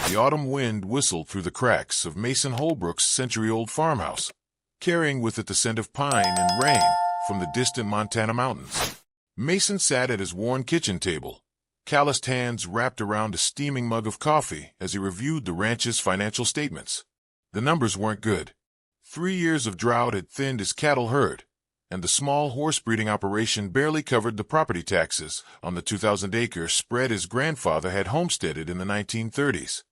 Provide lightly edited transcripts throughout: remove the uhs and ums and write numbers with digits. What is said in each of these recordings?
The autumn wind whistled through the cracks of Mason Holbrook's century-old farmhouse, carrying with it the scent of pine and rain from the distant Montana mountains. Mason sat at his worn kitchen table, calloused hands wrapped around a steaming mug of coffee as he reviewed the ranch's financial statements. The numbers weren't good. 3 years of drought had thinned his cattle herd, and the small horse breeding operation barely covered the property taxes on the 2,000-acre spread his grandfather had homesteaded in the 1930s.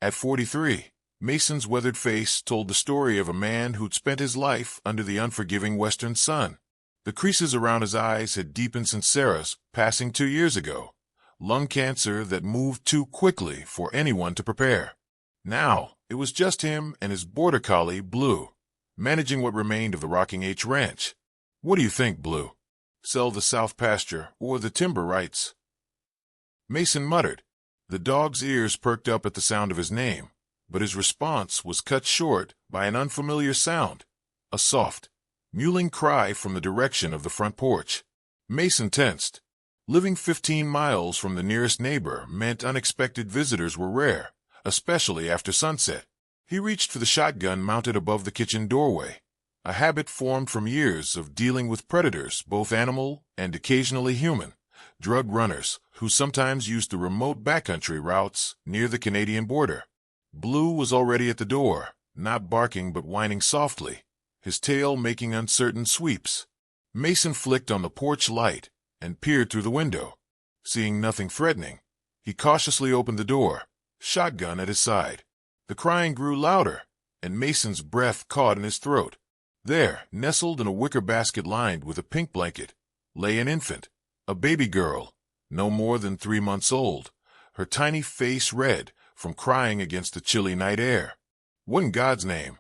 At 43, Mason's weathered face told the story of a man who'd spent his life under the unforgiving western sun. The creases around his eyes had deepened since Sarah's passing 2 years ago, lung cancer that moved too quickly for anyone to prepare. Now, it was just him and his border collie, Blue, managing what remained of the Rocking H Ranch. "What do you think, Blue? Sell the south pasture or the timber rights?" Mason muttered. The dog's ears perked up at the sound of his name, but his response was cut short by an unfamiliar sound, a soft, mewling cry from the direction of the front porch. Mason tensed. Living 15 miles from the nearest neighbor meant unexpected visitors were rare, especially after sunset. He reached for the shotgun mounted above the kitchen doorway, a habit formed from years of dealing with predators, both animal and occasionally human, drug runners who sometimes used the remote backcountry routes near the Canadian border. Blue was already at the door, not barking but whining softly, his tail making uncertain sweeps. Mason flicked on the porch light and peered through the window. Seeing nothing threatening, he cautiously opened the door, shotgun at his side. The crying grew louder, and Mason's breath caught in his throat. There, nestled in a wicker basket lined with a pink blanket, lay an infant, a baby girl, no more than 3 months old, her tiny face red from crying against the chilly night air. What in God's name?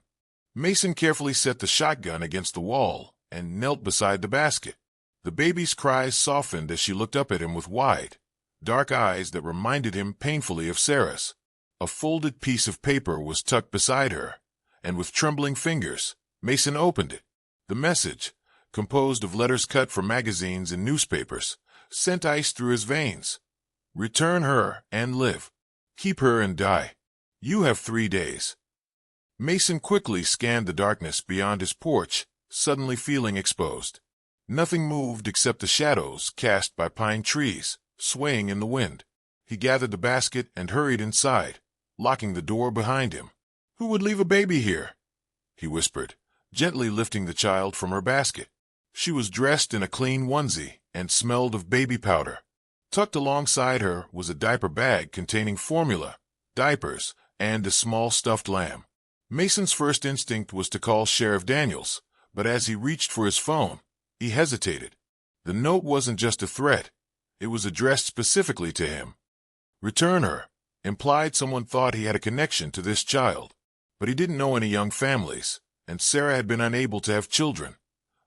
Mason carefully set the shotgun against the wall and knelt beside the basket. The baby's cries softened as she looked up at him with wide, dark eyes that reminded him painfully of Sarah's. A folded piece of paper was tucked beside her, and with trembling fingers, Mason opened it. The message, composed of letters cut from magazines and newspapers, sent ice through his veins. "Return her and live. Keep her and die. You have 3 days." Mason quickly scanned the darkness beyond his porch, suddenly feeling exposed. Nothing moved except the shadows cast by pine trees, swaying in the wind. He gathered the basket and hurried inside, locking the door behind him. "Who would leave a baby here?" he whispered, gently lifting the child from her basket. She was dressed in a clean onesie and smelled of baby powder. Tucked alongside her was a diaper bag containing formula, diapers, and a small stuffed lamb. Mason's first instinct was to call Sheriff Daniels, but as he reached for his phone, he hesitated. The note wasn't just a threat. It was addressed specifically to him. Return her implied someone thought he had a connection to this child, but he didn't know any young families, and Sarah had been unable to have children,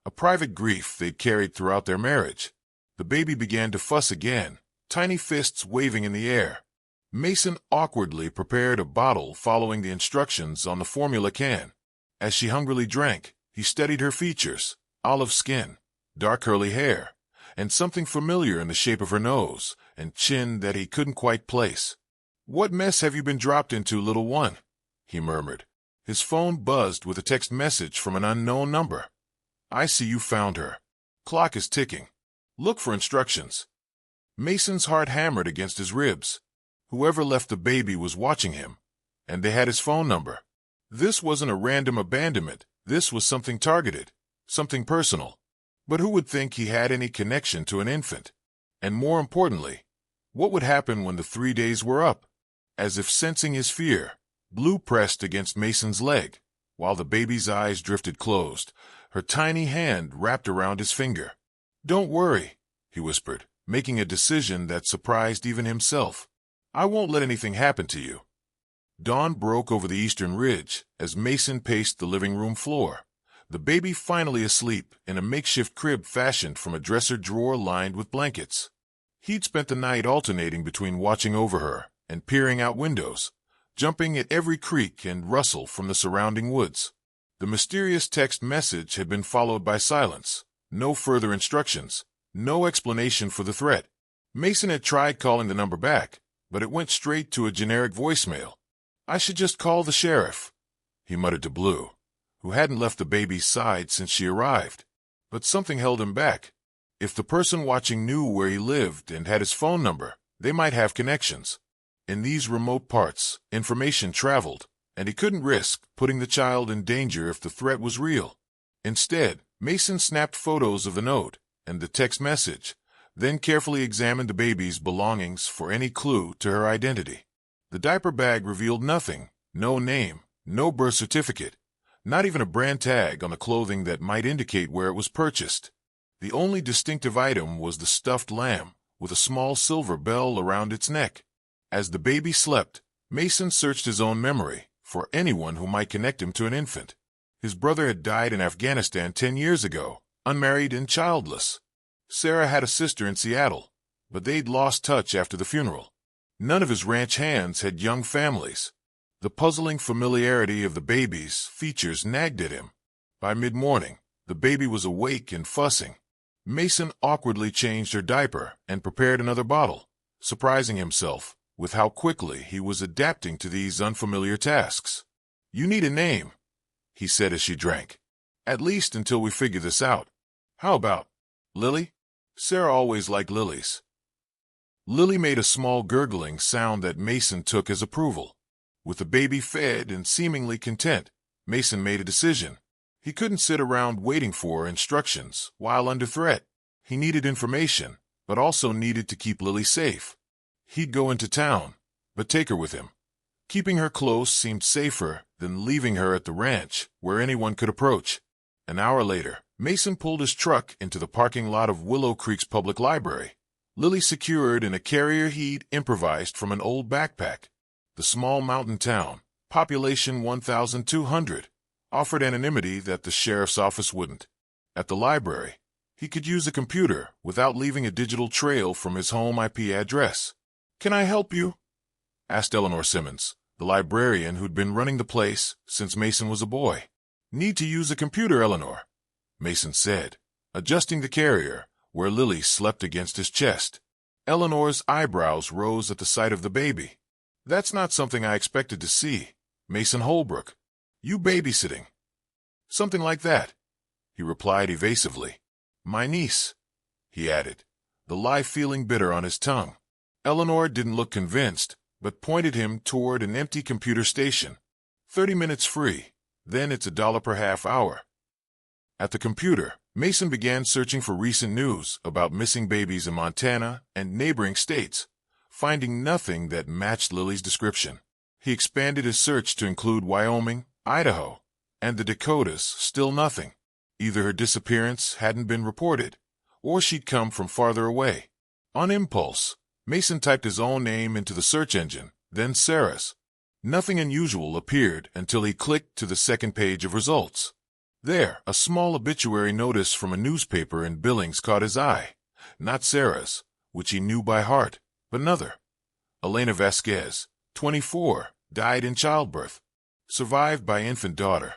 a private grief they'd carried throughout their marriage. The baby began to fuss again, tiny fists waving in the air. Mason awkwardly prepared a bottle following the instructions on the formula can. As she hungrily drank, he studied her features, olive skin, dark curly hair, and something familiar in the shape of her nose and chin that he couldn't quite place. "What mess have you been dropped into, little one?" he murmured. His phone buzzed with a text message from an unknown number. "I see you found her. Clock is ticking. Look for instructions." Mason's heart hammered against his ribs. Whoever left the baby was watching him, and they had his phone number. This wasn't a random abandonment. This was something targeted, something personal. But who would think he had any connection to an infant? And more importantly, what would happen when the 3 days were up? As if sensing his fear, Blue pressed against Mason's leg, while the baby's eyes drifted closed, her tiny hand wrapped around his finger. "Don't worry," he whispered, making a decision that surprised even himself. "I won't let anything happen to you." Dawn broke over the eastern ridge as Mason paced the living room floor, the baby finally asleep in a makeshift crib fashioned from a dresser drawer lined with blankets. He'd spent the night alternating between watching over her and peering out windows, jumping at every creak and rustle from the surrounding woods. The mysterious text message had been followed by silence, no further instructions, no explanation for the threat. Mason had tried calling the number back, but it went straight to a generic voicemail. I should just call the sheriff, he muttered to Blue, who hadn't left the baby's side since she arrived. But something held him back. If the person watching knew where he lived and had his phone number, they might have connections. In these remote parts, information traveled, and he couldn't risk putting the child in danger if the threat was real. Instead, Mason snapped photos of the note and the text message, then carefully examined the baby's belongings for any clue to her identity. The diaper bag revealed nothing, no name, no birth certificate, not even a brand tag on the clothing that might indicate where it was purchased. The only distinctive item was the stuffed lamb, with a small silver bell around its neck. As the baby slept, Mason searched his own memory for anyone who might connect him to an infant. His brother had died in Afghanistan 10 years ago, unmarried and childless. Sarah had a sister in Seattle, but they'd lost touch after the funeral. None of his ranch hands had young families. The puzzling familiarity of the baby's features nagged at him. By mid-morning, the baby was awake and fussing. Mason awkwardly changed her diaper and prepared another bottle, surprising himself with how quickly he was adapting to these unfamiliar tasks. "You need a name," he said as she drank. "At least until we figure this out. How about Lily?" Sarah always liked lilies. Lily made a small gurgling sound that Mason took as approval. With the baby fed and seemingly content, Mason made a decision. He couldn't sit around waiting for instructions while under threat. He needed information, but also needed to keep Lily safe. He'd go into town, but take her with him. Keeping her close seemed safer than leaving her at the ranch, where anyone could approach. An hour later, Mason pulled his truck into the parking lot of Willow Creek's public library. Lily secured in a carrier he'd improvised from an old backpack. The small mountain town, population 1,200, offered anonymity that the sheriff's office wouldn't. At the library, he could use a computer without leaving a digital trail from his home IP address. "Can I help you?" asked Eleanor Simmons, the librarian who'd been running the place since Mason was a boy. "Need to use a computer, Eleanor," Mason said, adjusting the carrier where Lily slept against his chest. Eleanor's eyebrows rose at the sight of the baby. "That's not something I expected to see, Mason Holbrook. You babysitting?" "Something like that," he replied evasively. "My niece," he added, the lie feeling bitter on his tongue. Eleanor didn't look convinced, but pointed him toward an empty computer station. 30 minutes free, then it's $1 per half hour. At the computer, Mason began searching for recent news about missing babies in Montana and neighboring states, finding nothing that matched Lily's description. He expanded his search to include Wyoming, Idaho, and the Dakotas. Still nothing. Either her disappearance hadn't been reported, or she'd come from farther away. On impulse, Mason typed his own name into the search engine, then Sarah's. Nothing unusual appeared until he clicked to the second page of results. There, a small obituary notice from a newspaper in Billings caught his eye. Not Sarah's, which he knew by heart, but another. Elena Vasquez, 24, died in childbirth. Survived by infant daughter.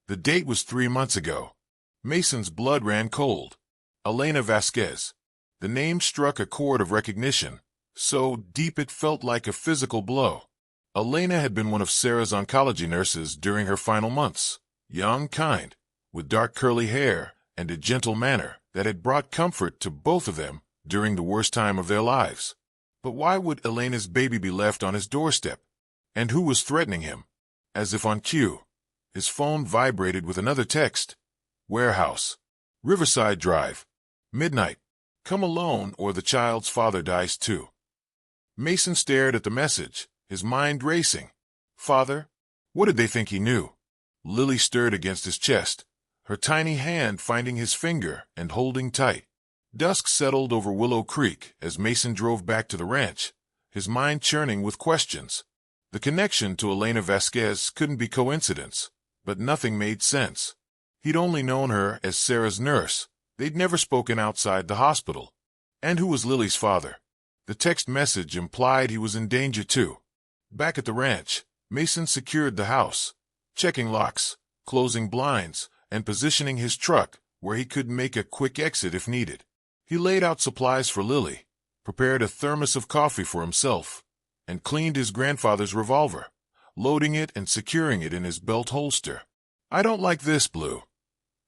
The date was 3 months ago. Mason's blood ran cold. Elena Vasquez. The name struck a chord of recognition, so deep it felt like a physical blow. Elena had been one of Sarah's oncology nurses during her final months. Young, kind, with dark curly hair and a gentle manner that had brought comfort to both of them during the worst time of their lives. But why would Elena's baby be left on his doorstep? And who was threatening him? As if on cue, his phone vibrated with another text. "Warehouse. Riverside Drive. Midnight. Come alone or the child's father dies too." Mason stared at the message, his mind racing. Father? What did they think he knew? Lily stirred against his chest, her tiny hand finding his finger and holding tight. Dusk settled over Willow Creek as Mason drove back to the ranch, his mind churning with questions. The connection to Elena Vasquez couldn't be coincidence, but nothing made sense. He'd only known her as Sarah's nurse. They'd never spoken outside the hospital. And who was Lily's father? The text message implied he was in danger too. Back at the ranch, Mason secured the house, checking locks, closing blinds, and positioning his truck where he could make a quick exit if needed. He laid out supplies for Lily, prepared a thermos of coffee for himself, and cleaned his grandfather's revolver, loading it and securing it in his belt holster. "I don't like this, Blue,"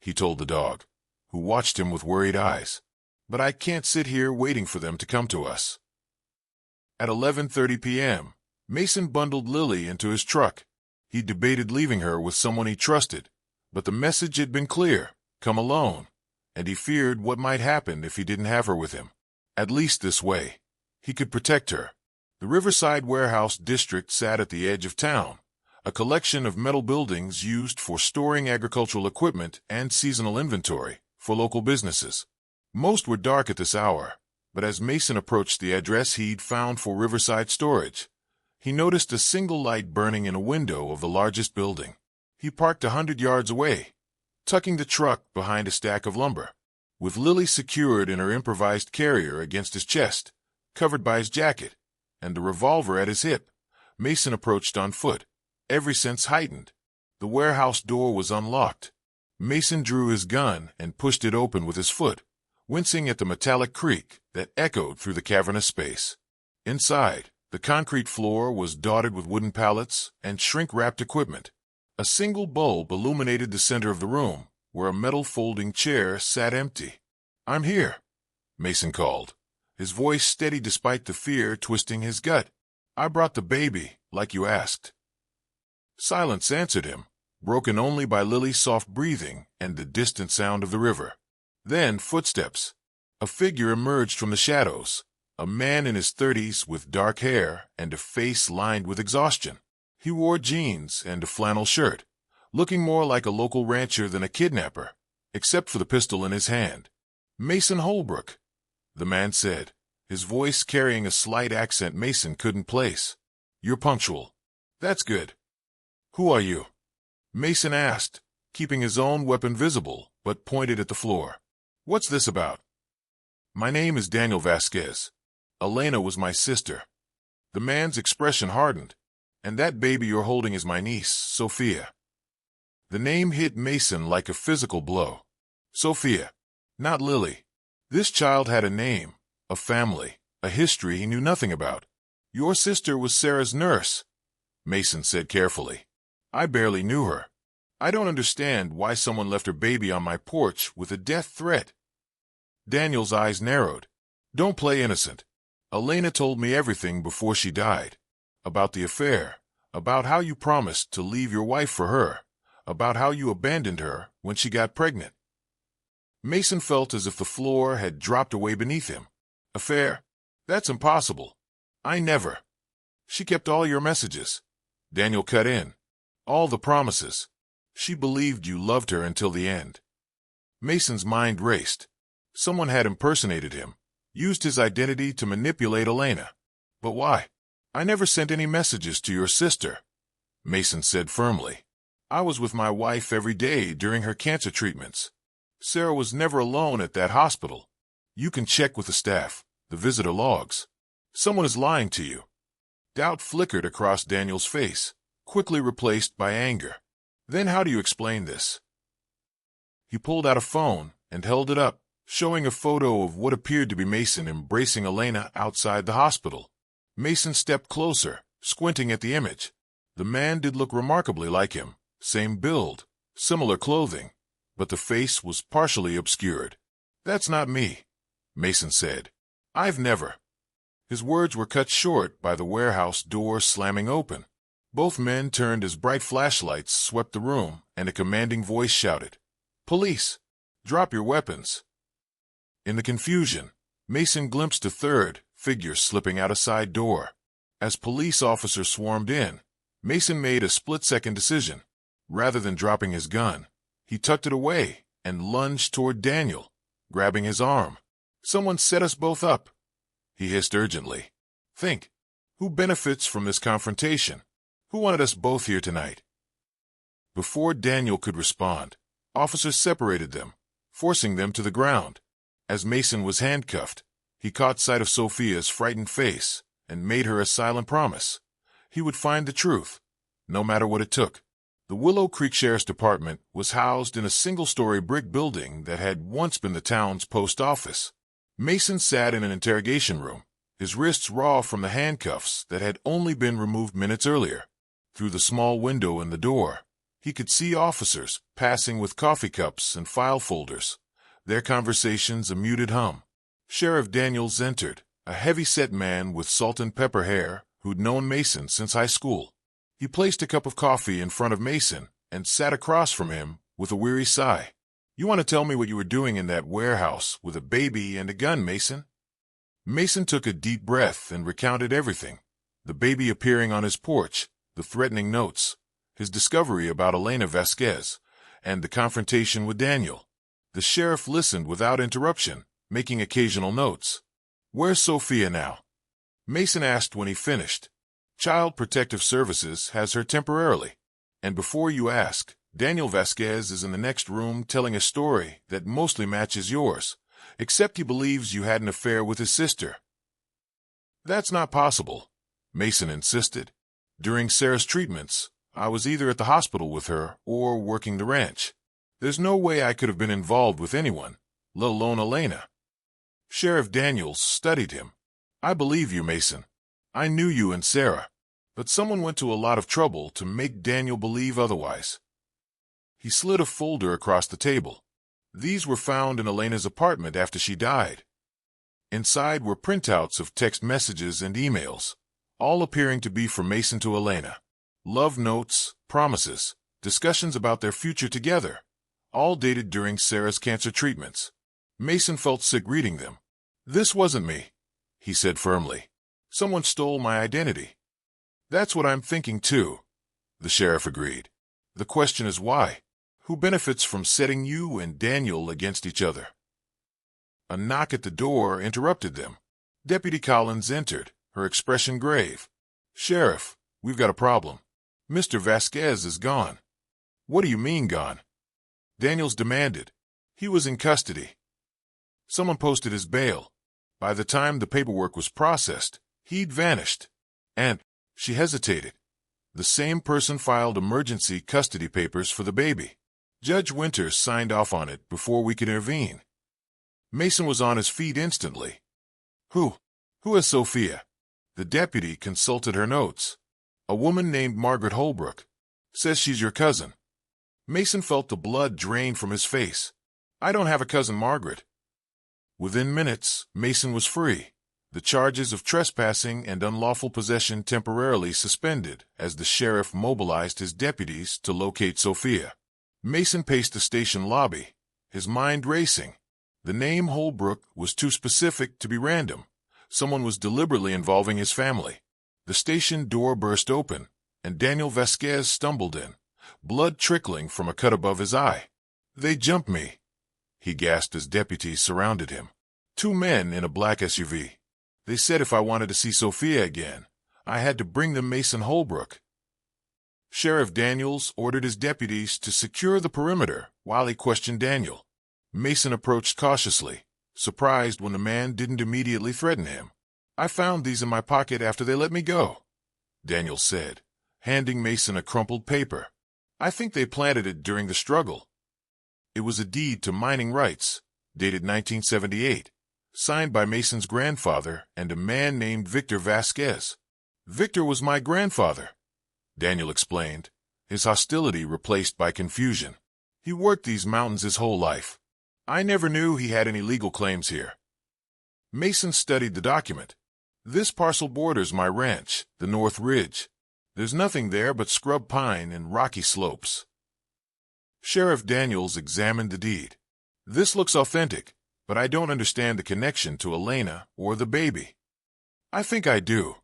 he told the dog, who watched him with worried eyes. "But I can't sit here waiting for them to come to us." At 11:30 p.m., Mason bundled Lily into his truck. He debated leaving her with someone he trusted, but the message had been clear: come alone, and he feared what might happen if he didn't have her with him. At least this way, he could protect her. The Riverside Warehouse District sat at the edge of town, a collection of metal buildings used for storing agricultural equipment and seasonal inventory for local businesses. Most were dark at this hour, but as Mason approached the address he'd found for Riverside Storage, he noticed a single light burning in a window of the largest building. He parked 100 yards away, tucking the truck behind a stack of lumber. With Lily secured in her improvised carrier against his chest, covered by his jacket, and the revolver at his hip, Mason approached on foot, every sense heightened. The warehouse door was unlocked. Mason drew his gun and pushed it open with his foot, wincing at the metallic creak that echoed through the cavernous space. Inside, the concrete floor was dotted with wooden pallets and shrink-wrapped equipment. A single bulb illuminated the center of the room, where a metal folding chair sat empty. "I'm here," Mason called, his voice steady despite the fear twisting his gut. "I brought the baby, like you asked." Silence answered him, broken only by Lily's soft breathing and the distant sound of the river. Then footsteps. A figure emerged from the shadows, a man in his 30s with dark hair and a face lined with exhaustion. He wore jeans and a flannel shirt, looking more like a local rancher than a kidnapper, except for the pistol in his hand. "Mason Holbrook," the man said, his voice carrying a slight accent Mason couldn't place. "You're punctual. That's good. Who are you?" Mason asked, keeping his own weapon visible, but pointed at the floor. "What's this about?" "My name is Daniel Vasquez. Elena was my sister." The man's expression hardened. "And that baby you're holding is my niece, Sophia." The name hit Mason like a physical blow. Sophia, not Lily. This child had a name, a family, a history he knew nothing about. "Your sister was Sarah's nurse," Mason said carefully. "I barely knew her. I don't understand why someone left her baby on my porch with a death threat." Daniel's eyes narrowed. "Don't play innocent. Elena told me everything before she died. About the affair, about how you promised to leave your wife for her, about how you abandoned her when she got pregnant." Mason felt as if the floor had dropped away beneath him. "Affair? That's impossible. I never." "She kept all your messages," Daniel cut in. "All the promises. She believed you loved her until the end." Mason's mind raced. Someone had impersonated him, used his identity to manipulate Elena. "But why?" "I never sent any messages to your sister," Mason said firmly. "I was with my wife every day during her cancer treatments. Sarah was never alone at that hospital. You can check with the staff, the visitor logs. Someone is lying to you." Doubt flickered across Daniel's face, quickly replaced by anger. "Then how do you explain this?" He pulled out a phone and held it up, showing a photo of what appeared to be Mason embracing Elena outside the hospital. Mason stepped closer, squinting at the image. The man did look remarkably like him, same build, similar clothing, but the face was partially obscured. "That's not me," Mason said. "I've never." His words were cut short by the warehouse door slamming open. Both men turned as bright flashlights swept the room, and a commanding voice shouted, "Police! Drop your weapons!" In the confusion, Mason glimpsed a third figure slipping out a side door. As police officers swarmed in, Mason made a split-second decision. Rather than dropping his gun, he tucked it away and lunged toward Daniel, grabbing his arm. "Someone set us both up," he hissed urgently. "Think. Who benefits from this confrontation? Who wanted us both here tonight?" Before Daniel could respond, officers separated them, forcing them to the ground. As Mason was handcuffed, he caught sight of Sophia's frightened face and made her a silent promise. He would find the truth, no matter what it took. The Willow Creek Sheriff's Department was housed in a single-story brick building that had once been the town's post office. Mason sat in an interrogation room, his wrists raw from the handcuffs that had only been removed minutes earlier. Through the small window in the door, he could see officers passing with coffee cups and file folders, their conversations a muted hum. Sheriff Daniels entered, a heavy-set man with salt and pepper hair who'd known Mason since high school. He placed a cup of coffee in front of Mason and sat across from him with a weary sigh. "You want to tell me what you were doing in that warehouse with a baby and a gun, Mason?" Mason took a deep breath and recounted everything. The baby appearing on his porch, the threatening notes, his discovery about Elena Vasquez, and the confrontation with Daniel. The sheriff listened without interruption, making occasional notes. "Where's Sophia now?" Mason asked when he finished. "Child Protective Services has her temporarily. And before you ask, Daniel Vasquez is in the next room telling a story that mostly matches yours, except he believes you had an affair with his sister." "That's not possible," Mason insisted. "During Sarah's treatments, I was either at the hospital with her or working the ranch. There's no way I could have been involved with anyone, let alone Elena." Sheriff Daniels studied him. "I believe you, Mason. I knew you and Sarah, but someone went to a lot of trouble to make Daniel believe otherwise." He slid a folder across the table. These were found in Elena's apartment after she died. Inside were printouts of text messages and emails, all appearing to be from Mason to Elena. Love notes, promises, discussions about their future together, all dated during Sarah's cancer treatments. Mason felt sick reading them. "This wasn't me," he said firmly. "Someone stole my identity." "That's what I'm thinking too," the sheriff agreed. "The question is why? Who benefits from setting you and Daniel against each other?" A knock at the door interrupted them. Deputy Collins entered, her expression grave. "Sheriff, we've got a problem. Mr. Vasquez is gone." "What do you mean gone?" Daniels demanded. "He was in custody. Someone posted his bail. By the time the paperwork was processed, he'd vanished. And," she hesitated, "the same person filed emergency custody papers for the baby. Judge Winters signed off on it before we could intervene." Mason was on his feet instantly. Who is Sophia?" The deputy consulted her notes. "A woman named Margaret Holbrook. Says she's your cousin." Mason felt the blood drain from his face. "I don't have a cousin Margaret." Within minutes, Mason was free, the charges of trespassing and unlawful possession temporarily suspended as the sheriff mobilized his deputies to locate Sophia. Mason paced the station lobby, his mind racing. The name Holbrook was too specific to be random. Someone was deliberately involving his family. The station door burst open, and Daniel Vasquez stumbled in, blood trickling from a cut above his eye. "They jumped me," he gasped as deputies surrounded him. "Two men in a black SUV. They said if I wanted to see Sophia again, I had to bring them Mason Holbrook." Sheriff Daniels ordered his deputies to secure the perimeter while he questioned Daniel. Mason approached cautiously, surprised when the man didn't immediately threaten him. "I found these in my pocket after they let me go," Daniel said, handing Mason a crumpled paper. "I think they planted it during the struggle." It was a deed to mining rights, dated 1978, signed by Mason's grandfather and a man named Victor Vasquez. "Victor was my grandfather," Daniel explained, his hostility replaced by confusion. "He worked these mountains his whole life. I never knew he had any legal claims here." Mason studied the document. "This parcel borders my ranch, the North Ridge. There's nothing there but scrub pine and rocky slopes." Sheriff Daniels examined the deed. "This looks authentic, but I don't understand the connection to Elena or the baby." "I think I do,"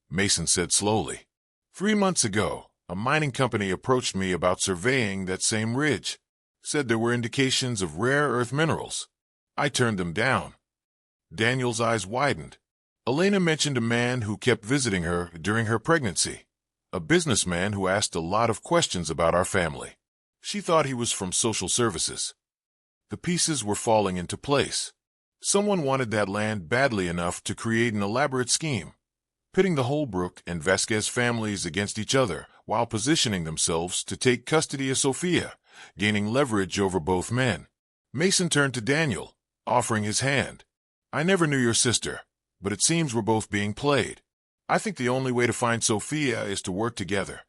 Mason said slowly. 3 months ago, a mining company approached me about surveying that same ridge. Said there were indications of rare earth minerals. I turned them down." Daniel's eyes widened. "Elena mentioned a man who kept visiting her during her pregnancy, a businessman who asked a lot of questions about our family. She thought he was from social services." The pieces were falling into place. Someone wanted that land badly enough to create an elaborate scheme, pitting the Holbrook and Vasquez families against each other while positioning themselves to take custody of Sophia, gaining leverage over both men. Mason turned to Daniel, offering his hand. "I never knew your sister, but it seems we're both being played. I think the only way to find Sophia is to work together."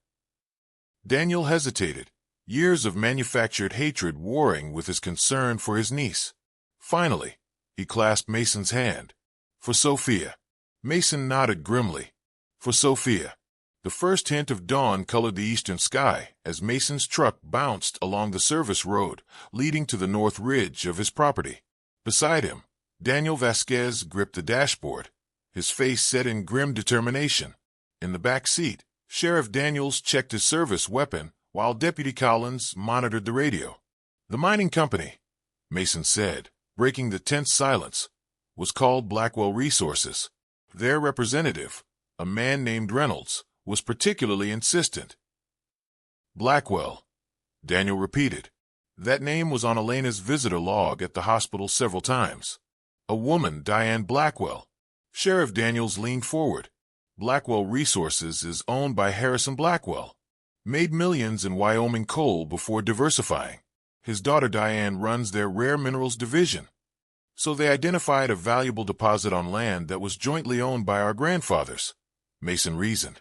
Daniel hesitated, years of manufactured hatred warring with his concern for his niece. Finally, he clasped Mason's hand. For Sophia. Mason nodded grimly. For Sophia. The first hint of dawn colored the eastern sky as Mason's truck bounced along the service road leading to the north ridge of his property. Beside him, Daniel Vasquez gripped the dashboard, his face set in grim determination. In the back seat, Sheriff Daniels checked his service weapon while Deputy Collins monitored the radio. The mining company, Mason said, breaking the tense silence, was called Blackwell Resources. Their representative, a man named Reynolds, was particularly insistent. Blackwell, Daniel repeated. That name was on Elena's visitor log at the hospital several times. A woman, Diane Blackwell. Sheriff Daniels leaned forward. Blackwell Resources is owned by Harrison Blackwell. Made millions in Wyoming coal before diversifying. His daughter Diane runs their rare minerals division. So they identified a valuable deposit on land that was jointly owned by our grandfathers, Mason reasoned.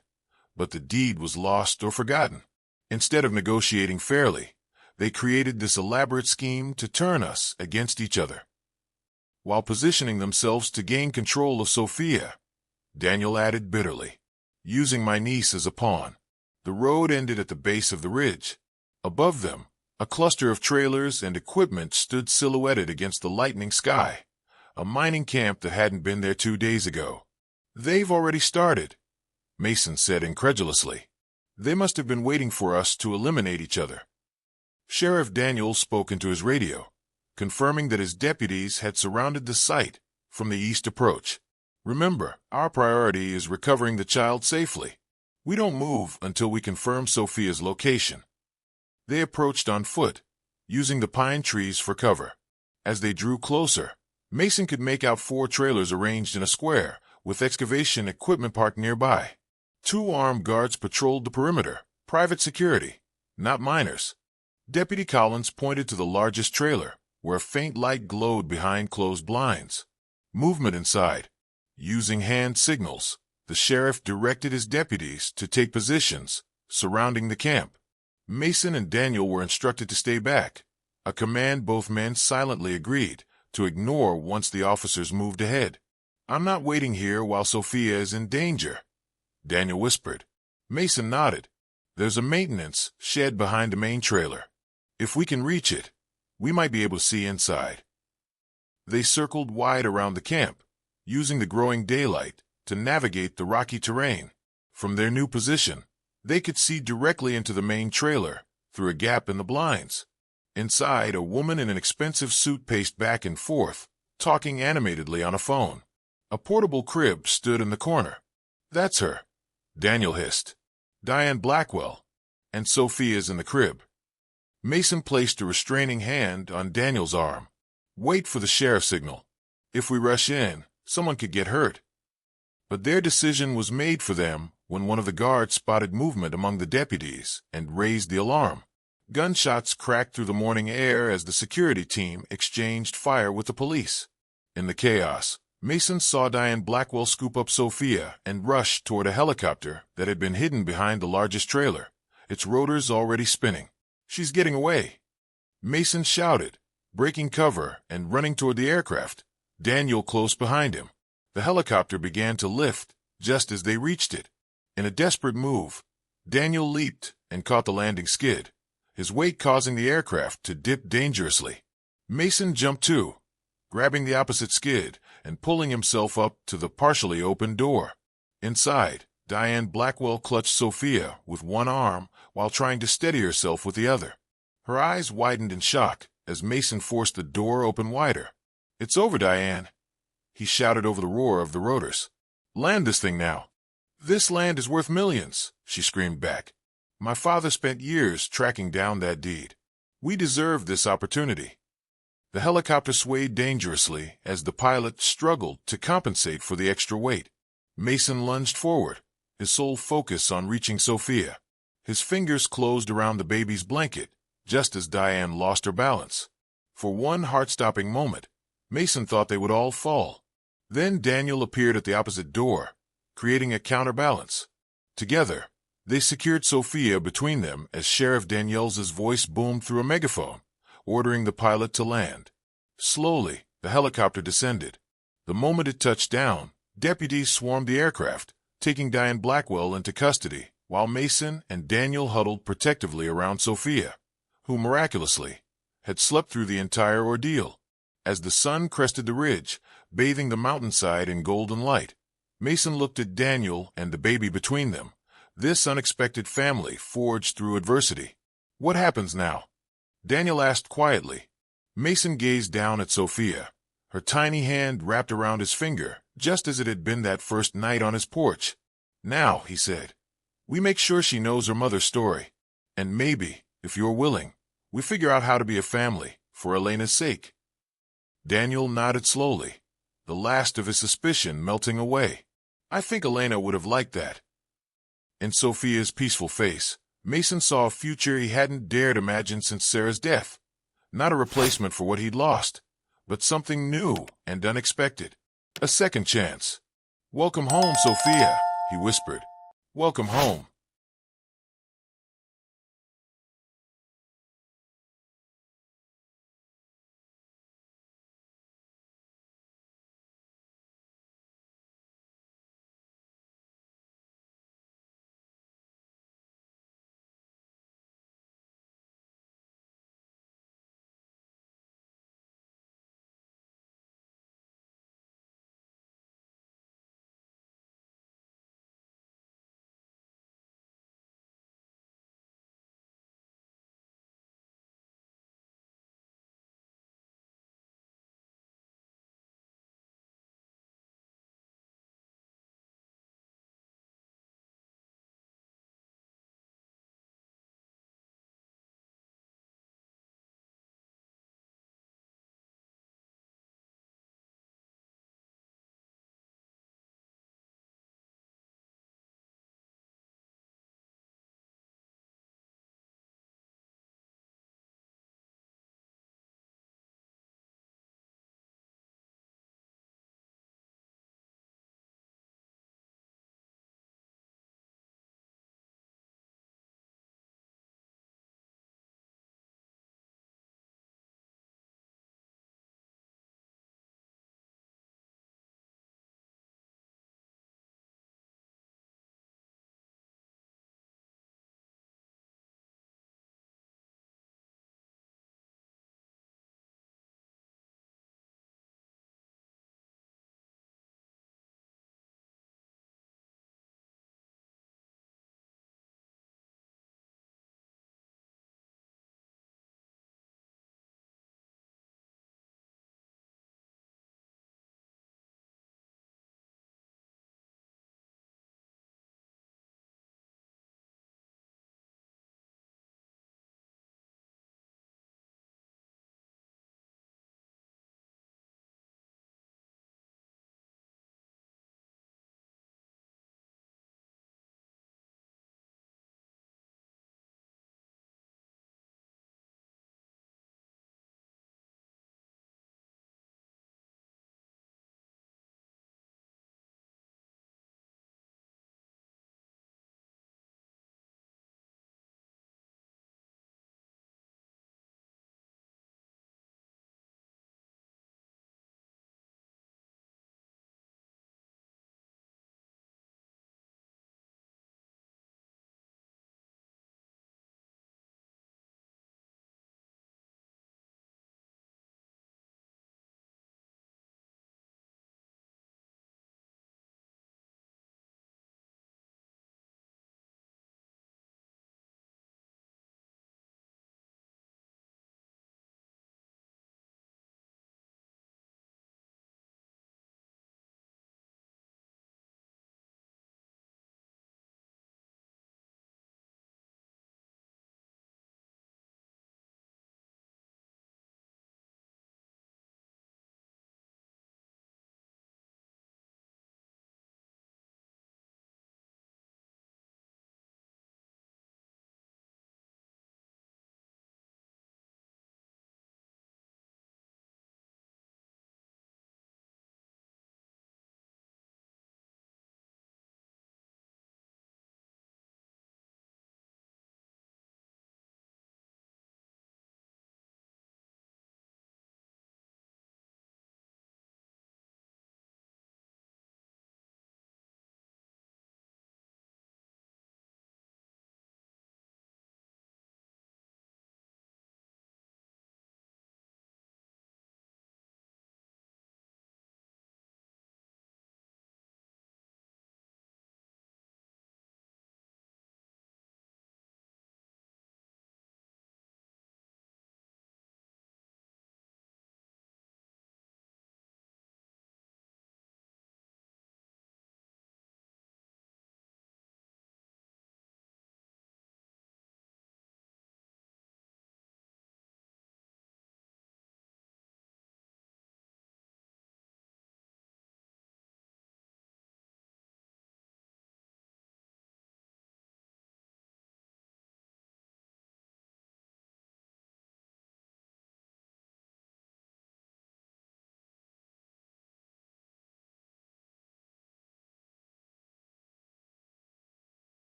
But the deed was lost or forgotten. Instead of negotiating fairly, they created this elaborate scheme to turn us against each other. While positioning themselves to gain control of Sophia, Daniel added bitterly, using my niece as a pawn. The road ended at the base of the ridge. Above them, a cluster of trailers and equipment stood silhouetted against the lightening sky, a mining camp that hadn't been there 2 days ago. They've already started, Mason said incredulously. They must have been waiting for us to eliminate each other. Sheriff Daniels spoke into his radio, confirming that his deputies had surrounded the site from the east approach. Remember, our priority is recovering the child safely. We don't move until we confirm Sophia's location. They approached on foot, using the pine trees for cover. As they drew closer, Mason could make out 4 trailers arranged in a square, with excavation equipment parked nearby. 2 armed guards patrolled the perimeter, private security, not miners. Deputy Collins pointed to the largest trailer, where a faint light glowed behind closed blinds. Movement inside. Using hand signals, the sheriff directed his deputies to take positions surrounding the camp. Mason and Daniel were instructed to stay back, a command both men silently agreed to ignore once the officers moved ahead. I'm not waiting here while Sophia is in danger, Daniel whispered. Mason nodded. There's a maintenance shed behind the main trailer. If we can reach it, we might be able to see inside. They circled wide around the camp, using the growing daylight to navigate the rocky terrain. From their new position, they could see directly into the main trailer through a gap in the blinds. Inside, a woman in an expensive suit paced back and forth, talking animatedly on a phone. A portable crib stood in the corner. That's her, Daniel hissed. Diane Blackwell. And Sophia's in the crib. Mason placed a restraining hand on Daniel's arm. Wait for the sheriff signal. If we rush in, someone could get hurt. But their decision was made for them when one of the guards spotted movement among the deputies and raised the alarm. Gunshots cracked through the morning air as the security team exchanged fire with the police. In the chaos, Mason saw Diane Blackwell scoop up Sophia and rush toward a helicopter that had been hidden behind the largest trailer, its rotors already spinning. She's getting away, Mason shouted, breaking cover and running toward the aircraft, Daniel close behind him. The helicopter began to lift just as they reached it. In a desperate move, Daniel leaped and caught the landing skid, his weight causing the aircraft to dip dangerously. Mason jumped too, grabbing the opposite skid and pulling himself up to the partially open door. Inside, Diane Blackwell clutched Sophia with one arm while trying to steady herself with the other. Her eyes widened in shock as Mason forced the door open wider. It's over, Diane, he shouted over the roar of the rotors. Land this thing now. This land is worth millions, she screamed back. My father spent years tracking down that deed. We deserve this opportunity. The helicopter swayed dangerously as the pilot struggled to compensate for the extra weight. Mason lunged forward, his sole focus on reaching Sophia. His fingers closed around the baby's blanket, just as Diane lost her balance. For one heart-stopping moment, Mason thought they would all fall. Then Daniel appeared at the opposite door, creating a counterbalance. Together, They secured Sophia between them as Sheriff Danielle's voice boomed through a megaphone, ordering the pilot to land. Slowly, the helicopter descended. The moment it touched down, deputies swarmed the aircraft, taking Diane Blackwell into custody, while Mason and Daniel huddled protectively around Sophia, who miraculously had slept through the entire ordeal. As the sun crested the ridge, bathing the mountainside in golden light, Mason looked at Daniel and the baby between them. This unexpected family forged through adversity. "What happens now?" Daniel asked quietly. Mason gazed down at Sophia, her tiny hand wrapped around his finger, just as it had been that first night on his porch. "Now," he said, "we make sure she knows her mother's story. And maybe, if you're willing, we figure out how to be a family, for Elena's sake." Daniel nodded slowly, the last of his suspicion melting away. "I think Elena would have liked that." In Sophia's peaceful face, Mason saw a future he hadn't dared imagine since Sarah's death. Not a replacement for what he'd lost, but something new and unexpected. A second chance. "Welcome home, Sophia," he whispered. "Welcome home."